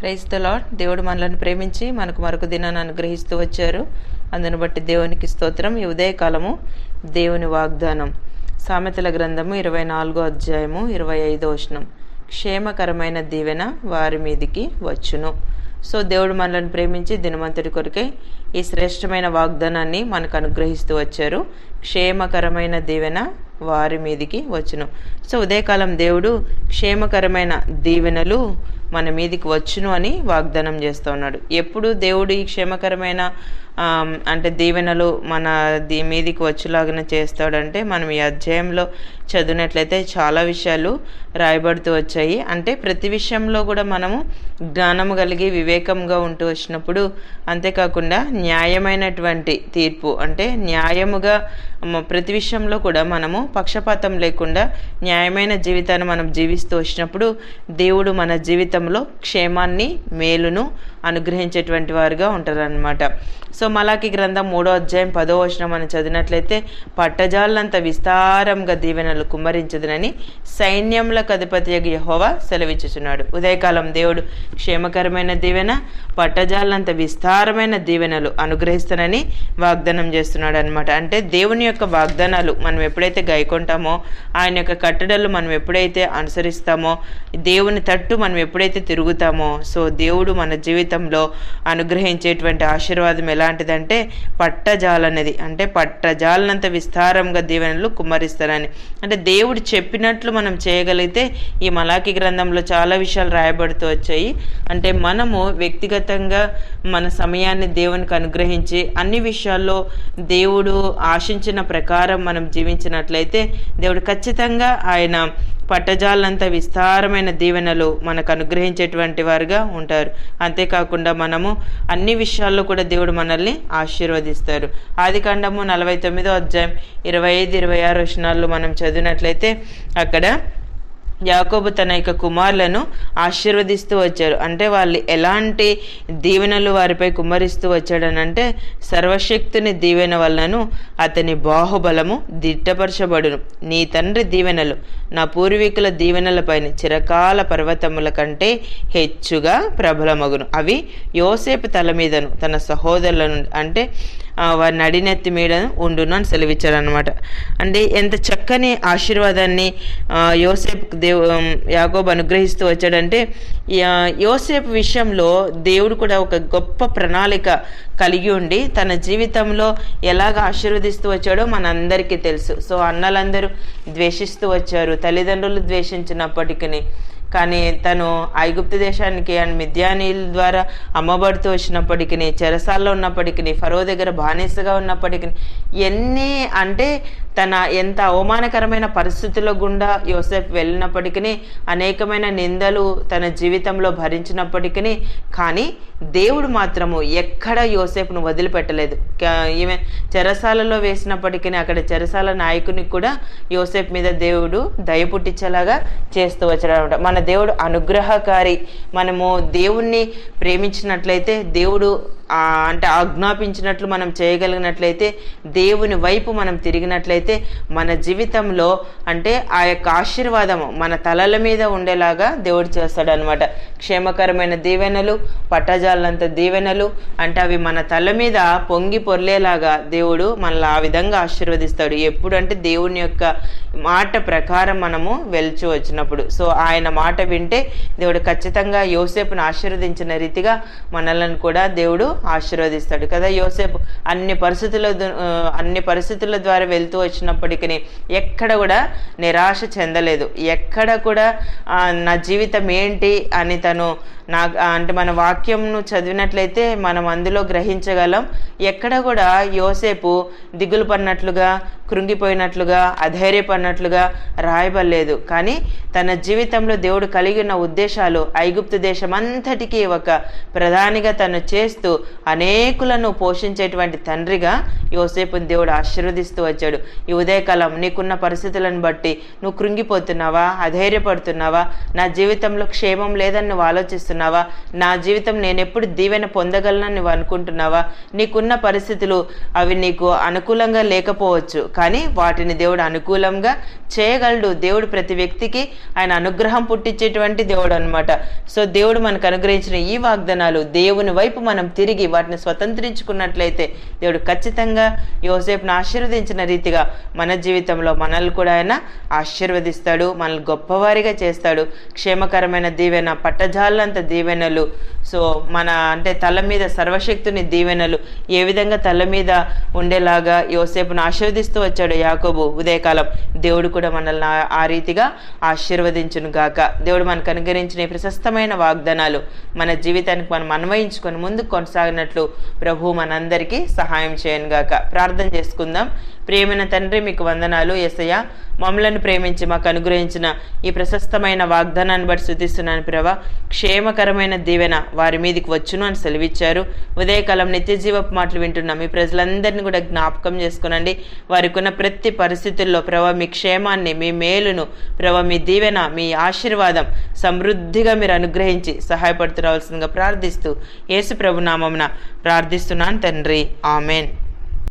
Praise the lord. దేవుడు మనల్ని ప్రేమించి మనకు మరొక దినాన్ని అనుగ్రహిస్తూ వచ్చారు. అందును బట్టి దేవునికి స్తోత్రం. ఈ ఉదయకాలము దేవుని వాగ్దానం సామెతల గ్రంథము 24వ అధ్యాయము 25వ వచనం. క్షేమకరమైన దీవెన వారి మీదికి వచ్చును. సో దేవుడు మనల్ని ప్రేమించి దినమంతటి కొరకై ఈ శ్రేష్టమైన వాగ్దానాన్ని మనకు అనుగ్రహిస్తూ వచ్చారు. క్షేమకరమైన దీవెన వారి మీదికి వచ్చును. సో ఉదయకాలం దేవుడు క్షేమకరమైన దీవెనలు మన మీదికి వచ్చును అని వాగ్దానం చేస్తూ ఉన్నాడు. ఎప్పుడు దేవుడు ఈ క్షేమకరమైన అంటే దీవెనలు మన మీదికి వచ్చేలాగా చేస్తాడంటే, మనం ఈ అధ్యాయంలో చదివినట్లయితే చాలా విషయాలు రాయబడుతూ వచ్చాయి. అంటే ప్రతి విషయంలో కూడా మనము జ్ఞానము కలిగి వివేకంగా ఉంటూ వచ్చినప్పుడు, అంతేకాకుండా న్యాయమైనటువంటి తీర్పు అంటే న్యాయముగా ప్రతి విషయంలో కూడా మనము పక్షపాతం లేకుండా న్యాయమైన జీవితాన్ని మనం జీవిస్తూ వచ్చినప్పుడు దేవుడు మన జీవితంలో క్షేమాన్ని మేలును అనుగ్రహించేటువంటి వారుగా ఉంటారనమాట. సో మలాకి గ్రంథం 3వ అధ్యాయం 10వ వచనం మనం చదివినట్లయితే, పట్టజాలంత విస్తారంగా దీవెనలు కుమ్మరించదునని సైన్యములకు అధిపతి యెహోవా సెలవిచ్చుచున్నాడు. ఉదయకాలం దేవుడు క్షేమకరమైన దీవెన, పట్టజాలంత విస్తారమైన దీవెనలు అనుగ్రహిస్తానని వాగ్దానం చేస్తున్నాడు అనమాట. అంటే దేవుని యొక్క వాగ్దానాలు మనం ఎప్పుడైతే గైకొంటామో, ఆయన యొక్క కట్టడలు మనం ఎప్పుడైతే అనుసరిస్తామో, దేవుని తట్టు మనం ఎప్పుడైతే తిరుగుతామో, సో దేవుడు మన జీవితంలో అనుగ్రహించేటువంటి ఆశీర్వాదం ఎలాంటిదంటే పట్టజాలన్నది. అంటే పట్టజాలనంత విస్తారంగా దీవెనలు కుమ్మరిస్తారని. అంటే దేవుడు చెప్పినట్లు మనం చేయగలిగితే, ఈ మలాకి గ్రంథంలో చాలా విషయాలు రాయబడుతూ వచ్చాయి. అంటే మనము వ్యక్తిగతంగా మన సమయాన్ని దేవునికి అనుగ్రహించి అన్ని విషయాల్లో దేవుడు ఆశించిన ప్రకారం మనం జీవించినట్లయితే దేవుడు ఖచ్చితంగా ఆయన పట్టజాలంత విస్తారమైన దీవెనలు మనకు అనుగ్రహించేటువంటి వారుగా ఉంటారు. అంతేకాకుండా మనము అన్ని విషయాల్లో కూడా దేవుడు మనల్ని ఆశీర్వదిస్తారు. ఆదికాండము 49వ అధ్యాయం 25-26 వచనాల్లో మనం చదివినట్లయితే, అక్కడ యాకోబు తన యొక్క కుమారులను ఆశీర్వదిస్తూ వచ్చారు. అంటే వాళ్ళు ఎలాంటి దీవెనలు వారిపై కుమ్మరిస్తూ వచ్చాడనంటే, సర్వశక్తుని దీవెన వలనను అతని బాహుబలము దిట్టపరచబడును. నీ తండ్రి దీవెనలు నా పూర్వీకుల దీవెనలపైన చిరకాల పర్వతముల కంటే హెచ్చుగా ప్రబలమగును. అవి యోసేపు తల మీదను తన సహోదరులను అంటే వారి నడినెత్తి మీదను ఉండును అని సెలవిచ్చారనమాట. అంటే ఎంత చక్కని ఆశీర్వాదాన్ని యోసేపు యాకోబు అనుగ్రహిస్తూ వచ్చాడంటే, యోసేపు విషయంలో దేవుడు కూడా ఒక గొప్ప ప్రణాళిక కలిగి ఉండి తన జీవితంలో ఎలాగ ఆశీర్వదిస్తూ వచ్చాడో మనందరికీ తెలుసు. సో అన్నలందరూ ద్వేషిస్తూ వచ్చారు, తల్లిదండ్రులు ద్వేషించినప్పటికీ, కానీ తను ఐగుప్తు దేశానికి అండ్ మిద్యానీల ద్వారా అమ్మబడుతూ వచ్చినప్పటికీ, చెరసాల్లో ఉన్నప్పటికీ, ఫరో దగ్గర బానిసగా ఉన్నప్పటికీ, ఎన్ని అంటే తన ఎంత అవమానకరమైన పరిస్థితుల గుండా యోసేపు వెళ్ళినప్పటికీ, అనేకమైన నిందలు తన జీవితంలో భరించినప్పటికీ, కానీ దేవుడు మాత్రము ఎక్కడ యోసేపును వదిలిపెట్టలేదు. ఈమె చెరసాలలో వేసినప్పటికీ అక్కడ చెరసాల నాయకునికి కూడా యోసేపు మీద దేవుడు దయ పుట్టించేలాగా చేస్తూ వచ్చాడనమాట. మన దేవుడు అనుగ్రహకారి. మనము దేవుణ్ణి ప్రేమించినట్లయితే, దేవుడు అంటే ఆజ్ఞాపించినట్లు మనం చేయగలిగినట్లయితే, దేవుని వైపు మనం తిరిగినట్లయితే, మన జీవితంలో అంటే ఆ యొక్క ఆశీర్వాదము మన తలల మీద ఉండేలాగా దేవుడు చేస్తాడనమాట. క్షేమకరమైన దీవెనలు, పట్టజాలంత దీవెనలు అంటే అవి మన తల మీద పొంగి పొర్లేలాగా దేవుడు మనల్ని ఆ విధంగా ఆశీర్వదిస్తాడు. ఎప్పుడు అంటే దేవుని యొక్క మాట ప్రకారం మనము వెళ్చు వచ్చినప్పుడు. సో ఆయన మాట వింటే దేవుడు ఖచ్చితంగా యోసేపును ఆశీర్వదించిన రీతిగా మనల్ని కూడా దేవుడు ఆశీర్వదిస్తాడు కదా. యోసేపు అన్ని పరిస్థితుల ద్వారా వెళ్తూ వచ్చినప్పటికీ ఎక్కడ కూడా నిరాశ చెందలేదు. ఎక్కడ కూడా నా జీవితం ఏంటి అని తను అంటే మన వాక్యంను చదివినట్లయితే మనం అందులో గ్రహించగలం. ఎక్కడ కూడా యోసేపు దిగులు పడినట్లుగా, కృంగిపోయినట్లుగా, అధైర్యపడినట్లుగా రాయబడలేదు. కానీ తన జీవితంలో దేవుడు కలిగి ఉన్న ఉద్దేశాలు ఐగుప్తు దేశం అంతటికీ ఒక ప్రధానిగా తను చేస్తూ అనేకులను పోషించేటువంటి తండ్రిగా యోసేపుని దేవుడు ఆశీర్వదిస్తూ వచ్చాడు. ఈ ఉదయకాలం నీకున్న పరిస్థితులను బట్టి నువ్వు కృంగిపోతున్నావా, అధైర్యపడుతున్నావా, నా జీవితంలో క్షేమం లేదని నువ్వు ఆలోచిస్తున్నావా, నా జీవితం నేను ఎప్పుడు దీవెన పొందగలనని నువ్వు అనుకుంటున్నావా? నీకున్న పరిస్థితులు అవి నీకు అనుకూలంగా లేకపోవచ్చు, కానీ వాటిని దేవుడు అనుకూలంగా చేయగలడు. దేవుడు ప్రతి వ్యక్తికి ఆయన అనుగ్రహం పుట్టించేటువంటి దేవుడు అనమాట. సో దేవుడు మనకు అనుగ్రహించిన ఈ వాగ్దానాలు దేవుని వైపు మనం తిరిగి వాటిని స్వతంత్రించుకున్నట్లయితే దేవుడు ఖచ్చితంగా యోసేపును ఆశీర్వదించిన రీతిగా మన జీవితంలో మనల్ని కూడా ఆయన ఆశీర్వదిస్తాడు, మనల్ని గొప్పవారిగా చేస్తాడు. క్షేమకరమైన దీవెన, పట్టజాలంత దీవెనలు, సో మన తల మీద సర్వశక్తుని దీవెనలు ఏ విధంగా తల మీద ఉండేలాగా యోసేపును ఆశీర్వదిస్తూ వచ్చాడు యాకోబు ఉదయకాలం, దేవుడు కూడా మనల్ని ఆ రీతిగా ఆశీర్వదించును గాక. దేవుడు మనకు అనుగ్రహించిన ఈ ప్రశస్తమైన వాగ్దానాలు మన జీవితానికి మనం అన్వయించుకొని ముందుకు కొనసాగినట్లు ప్రభు మనందరికీ సహాయం చేయను గాక. ప్రార్థన చేసుకుందాం. ప్రియమైన తండ్రి, మీకు వందనాలు యేసయ్య. మమ్మలను ప్రేమించి మాకు అనుగ్రహించిన ఈ ప్రశస్తమైన వాగ్దానాన్ని బట్టి స్తుతిస్తున్నాను ప్రభా. క్షేమకరమైన దీవెన వారి మీదకి వచ్చును అని సెలవిచ్చారు. ఉదయకాలం నిత్య జీవపు మాటలు వింటున్నాం. మీ ప్రజలందరినీ కూడా జ్ఞాపకం చేసుకునండి. వారికి ఉన్న ప్రతి పరిస్థితుల్లో ప్రభా మీ క్షేమాన్ని, మీ మేలును ప్రభా, మీ దీవెన, మీ ఆశీర్వాదం సమృద్ధిగా మీరు అనుగ్రహించి సహాయపడుతూ రావాల్సిందిగా ప్రార్థిస్తూ యేసు ప్రభు నామమున ప్రార్థిస్తున్నాను తండ్రి. ఆమెన్.